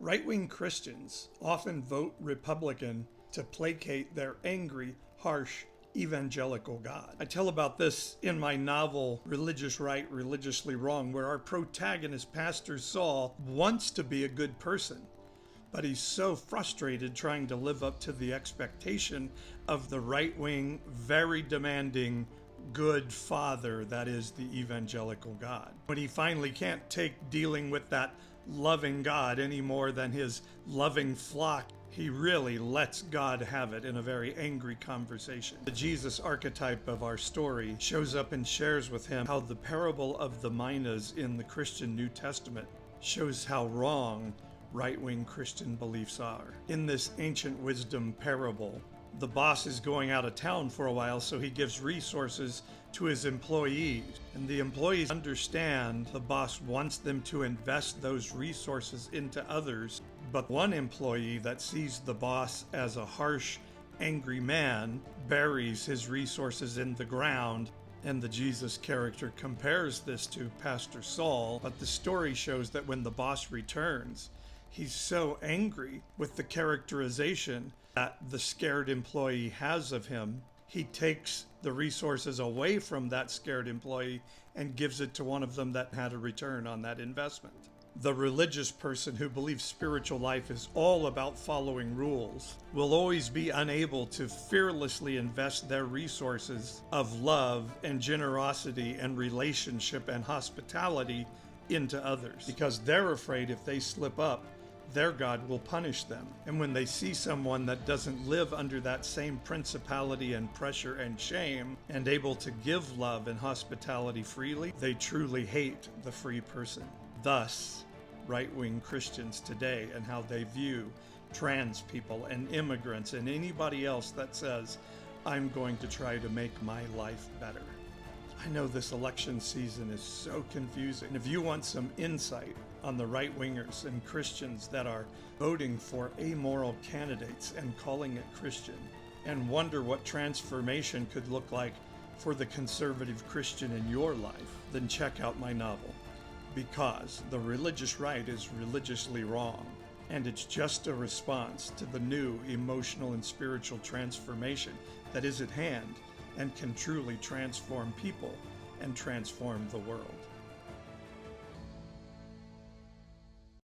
Right-wing Christians often vote Republican to placate their angry, harsh, evangelical God. I tell about this in my novel, Religious Right, Religiously Wrong, where our protagonist, Pastor Saul, wants to be a good person, but he's so frustrated trying to live up to the expectation of the right-wing, very demanding, good father that is the evangelical God. When he finally can't take dealing with that loving God any more than his loving flock, he really lets God have it in a very angry conversation. The Jesus archetype of our story shows up and shares with him how the parable of the Minas in the Christian New Testament shows how wrong right-wing Christian beliefs are. In this ancient wisdom parable, the boss is going out of town for a while, so he gives resources to his employees. And the employees understand the boss wants them to invest those resources into others. But one employee that sees the boss as a harsh, angry man buries his resources in the ground. And the Jesus character compares this to Pastor Saul. But the story shows that when the boss returns, he's so angry with the characterization that the scared employee has of him, he takes the resources away from that scared employee and gives it to one of them that had a return on that investment. The religious person who believes spiritual life is all about following rules will always be unable to fearlessly invest their resources of love and generosity and relationship and hospitality into others, because they're afraid if they slip up, their God will punish them. And when they see someone that doesn't live under that same principality and pressure and shame and able to give love and hospitality freely, they truly hate the free person. Thus, right-wing Christians today and how they view trans people and immigrants and anybody else that says, I'm going to try to make my life better. I know this election season is so confusing. And if you want some insight on the right-wingers and Christians that are voting for amoral candidates and calling it Christian, and wonder what transformation could look like for the conservative Christian in your life, then check out my novel. Because the religious right is religiously wrong, and it's just a response to the new emotional and spiritual transformation that is at hand and can truly transform people and transform the world.